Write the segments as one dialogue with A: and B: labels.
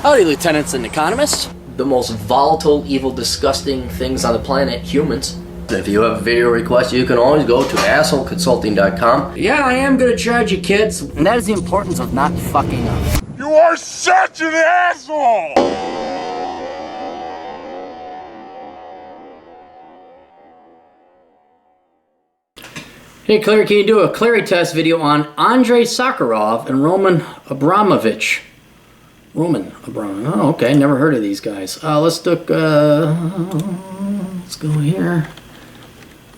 A: Howdy, lieutenants and economists.
B: The most volatile, evil, disgusting things on the planet, humans. If you have a video request, you can always go to assholeconsulting.com.
A: Yeah, I am gonna charge you, kids. And that is the importance of not fucking up.
C: You are such an asshole!
A: Hey, Clarey, can you do a Clarey test video on Andrei Sakharov and Roman Abramovich? Oh, okay, never heard of these guys. Let's look, let's go here.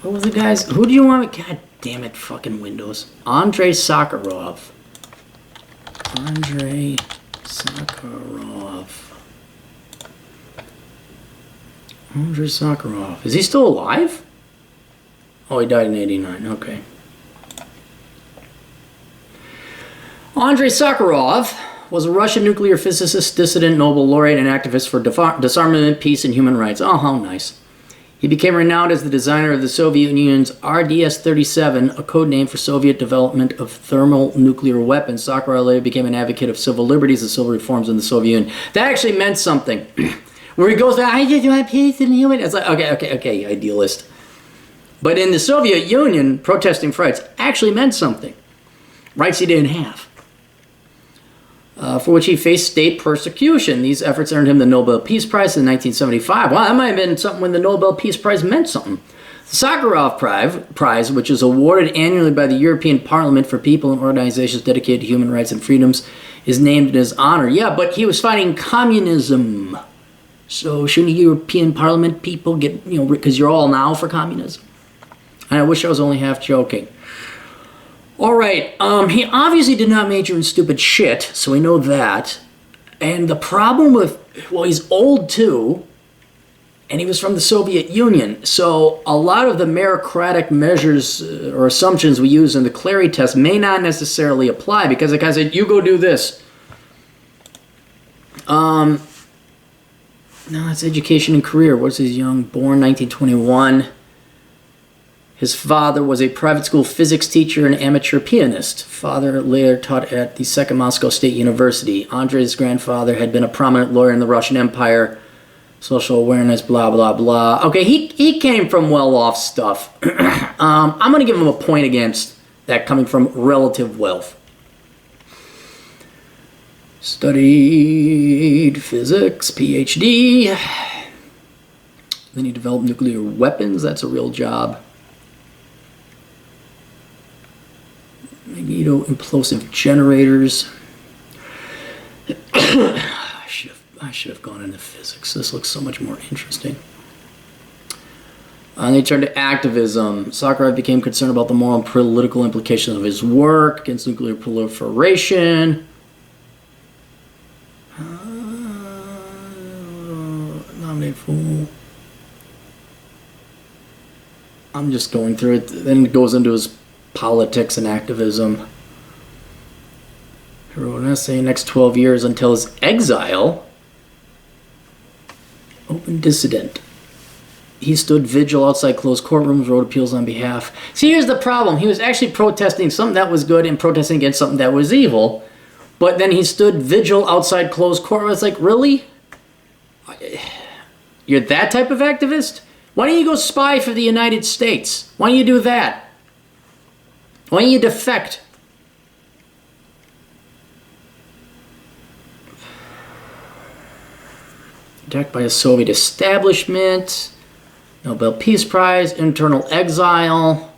A: What was the guys? Who do you want? God damn it, fucking Windows. Andrei Sakharov. Andrei Sakharov. Andrei Sakharov. Is he still alive? Oh, he died in '89. Okay. Andrei Sakharov was a Russian nuclear physicist, dissident, Nobel laureate, and activist for disarmament, peace, and human rights. Oh, how nice. He became renowned as the designer of the Soviet Union's RDS-37, a code name for Soviet development of thermal nuclear weapons. Sakharov later became an advocate of civil liberties and civil reforms in the Soviet Union. That actually meant something. Where he goes, I just want peace and human. It's like, okay, idealist. But in the Soviet Union, protesting for rights actually meant something. Rights he didn't have. For which he faced state persecution. These efforts earned him the Nobel Peace Prize in 1975. Well, that might have been something when the Nobel Peace Prize meant something. The Sacharov Prize, which is awarded annually by the European Parliament for people and organizations dedicated to human rights and freedoms, is named in his honor. Yeah, but he was fighting communism. So shouldn't the European Parliament people get, because you're all now for communism? And I wish I was only half joking. All right, he obviously did not major in stupid shit, so we know that. And the problem with, well, he's old too, and he was from the Soviet Union. So a lot of the meritocratic measures or assumptions we use in the Clarey test may not necessarily apply, because the guy said, you go do this. No, it's education and career. What's his young? Born 1921. His father was a private school physics teacher and amateur pianist. Father later taught at the Second Moscow State University. Andrei's grandfather had been a prominent lawyer in the Russian Empire. Social awareness, blah, blah, blah. Okay, he came from well-off stuff. I'm going to give him a point against that coming from relative wealth. Studied physics, PhD. Then he developed nuclear weapons. That's a real job. Magneto-implosive generators. I should have gone into physics. This looks so much more interesting. And they turned to activism. Sakharov became concerned about the moral and political implications of his work against nuclear proliferation. Nominated fool. I'm just going through it. Then it goes into his politics and activism. He wrote an essay next 12 years until his exile. Open dissident. He stood vigil outside closed courtrooms, wrote appeals on behalf. See, here's the problem. He was actually protesting something that was good and protesting against something that was evil. But then he stood vigil outside closed courtrooms. It's like, really? You're that type of activist? Why don't you go spy for the United States? Why don't you do that? Why don't you defect? Attacked by a Soviet establishment. Nobel Peace Prize. Internal exile.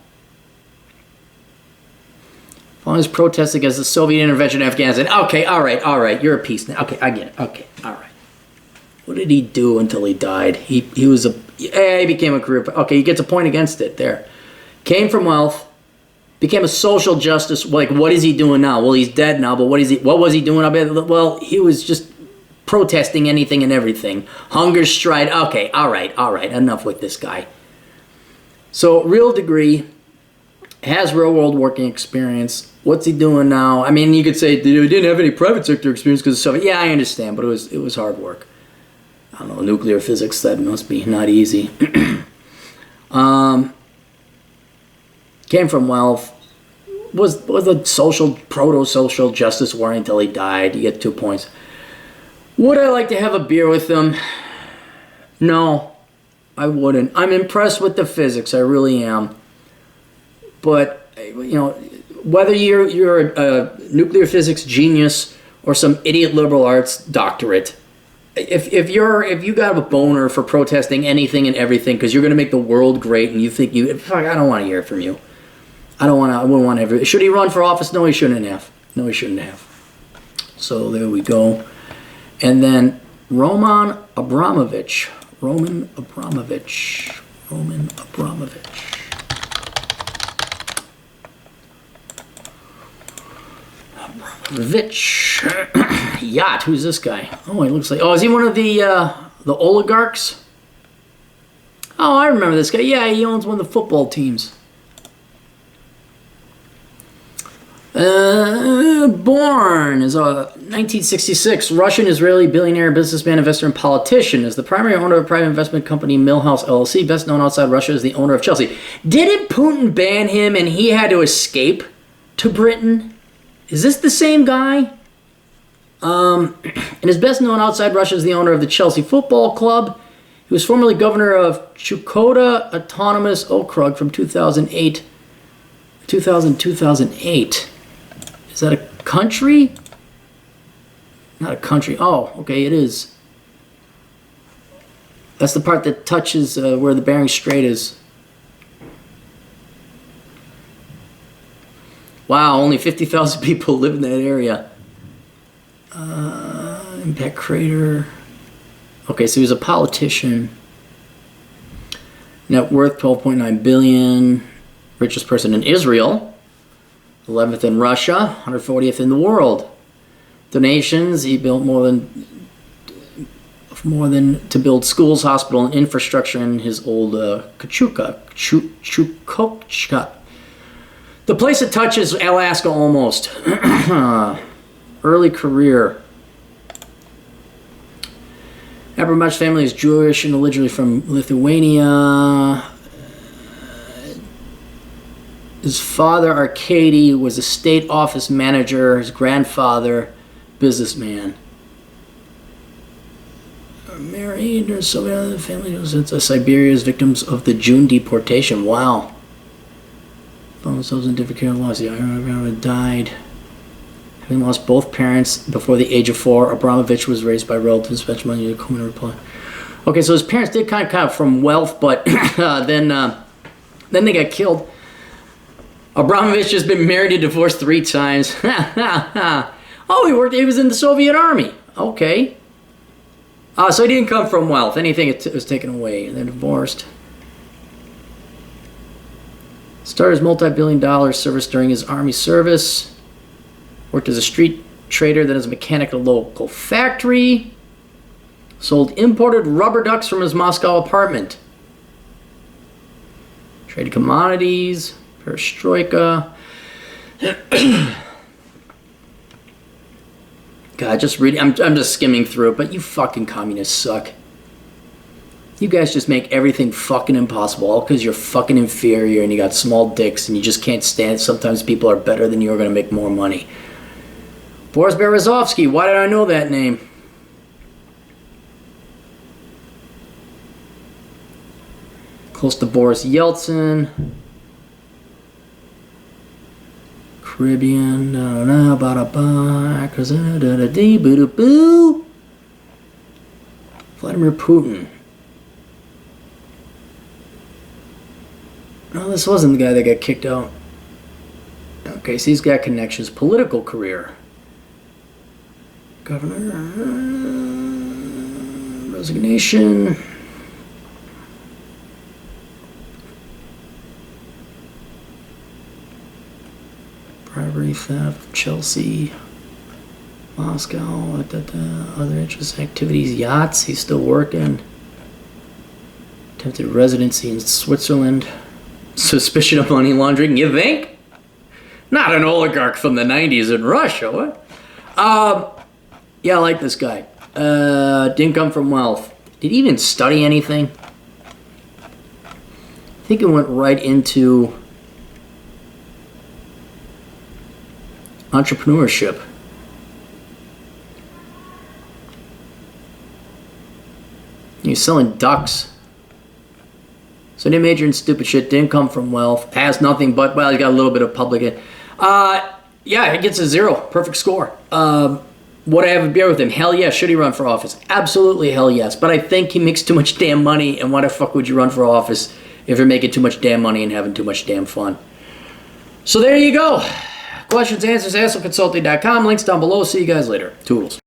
A: Following his protest against the Soviet intervention in Afghanistan. Okay, all right. You're a peace now. Okay, I get it. Okay, all right. What did he do until he died? He became a career. Okay, he gets a point against it there. Came from wealth. Became a social justice. Like, what is he doing now? Well, he's dead now, but what was he doing? Well, he was just protesting anything and everything. Hunger strike. Okay, all right. Enough with this guy. So, real degree, has real world working experience. What's he doing now? I mean, you could say he didn't have any private sector experience because of Soviet. Yeah, I understand, but it was hard work. I don't know, nuclear physics, that must be not easy. Came from wealth. Was a proto-social justice warrior until he died. You get 2 points. Would I like to have a beer with them? No, I wouldn't. I'm impressed with the physics. I really am. But, you know, whether you're a nuclear physics genius or some idiot liberal arts doctorate, if you got a boner for protesting anything and everything because you're going to make the world great and you think fuck, I don't want to hear it from you. I wouldn't want to ever. Should he run for office? No, he shouldn't have. No, he shouldn't have. So there we go. And then Roman Abramovich. Yacht. Who's this guy? Oh, he looks like. Oh, is he one of the oligarchs? Oh, I remember this guy. Yeah, he owns one of the football teams. Born as a 1966 Russian-Israeli billionaire, businessman, investor, and politician. Is the primary owner of private investment company Millhouse LLC, best known outside Russia as the owner of Chelsea. Didn't Putin ban him and he had to escape to Britain? Is this the same guy? And is best known outside Russia as the owner of the Chelsea Football Club. He was formerly governor of Chukotka Autonomous Okrug from 2008. Is that a country? Not a country. Oh, okay, it is. That's the part that touches where the Bering Strait is. Wow, only 50,000 people live in that area. Impact crater. Okay, so he was a politician. Net worth 12.9 billion. Richest person in Israel. 11th in Russia, 140th in the world. Donations, he built more than to build schools, hospital, and infrastructure in his old Chukotka. The place that touches Alaska almost. Early career. Abramovich family is Jewish and originally from Lithuania. His father, Arkady, was a state office manager. His grandfather, businessman. Married or so the family was into Siberia's victims of the June deportation. Wow. Found themselves in different care of loss. The Iron died. Having lost both parents before the age of 4, Abramovich was raised by relatives, spent money to come and reply. Okay, so his parents did kind of from wealth, but then they got killed. Abramovich has been married and divorced 3 times. Oh, he was in the Soviet army. Okay. So he didn't come from wealth. Anything was taken away. And then divorced. Started his multi-billion-dollar service during his army service. Worked as a street trader, then as a mechanic at a local factory. Sold imported rubber ducks from his Moscow apartment. Traded commodities. Perestroika. God, just reading. I'm just skimming through it, but you fucking communists suck. You guys just make everything fucking impossible, all because you're fucking inferior and you got small dicks and you just can't stand. Sometimes people are better than you are going to make more money. Boris Berezovsky. Why did I know that name? Close to Boris Yeltsin. Caribbean, Vladimir Putin. No, this wasn't the guy that got kicked out. Okay, so he's got connections. Political career. Governor. Resignation. Bribery, theft, Chelsea, Moscow, other interests, activities, yachts, he's still working. Attempted residency in Switzerland. Suspicion of money laundering, you think? Not an oligarch from the 90s in Russia, what? Yeah, I like this guy. Didn't come from wealth. Did he even study anything? I think it went right into entrepreneurship. He was selling ducks. So didn't major in stupid shit, didn't come from wealth, has nothing but, well, he got a little bit of public. Yeah, he gets a 0. Perfect score. Would I have a beer with him? Hell yes. Should he run for office? Absolutely hell yes. But I think he makes too much damn money, and why the fuck would you run for office if you're making too much damn money and having too much damn fun? So there you go. Questions, answers, assholeconsulting.com. Links down below. See you guys later. Toodles.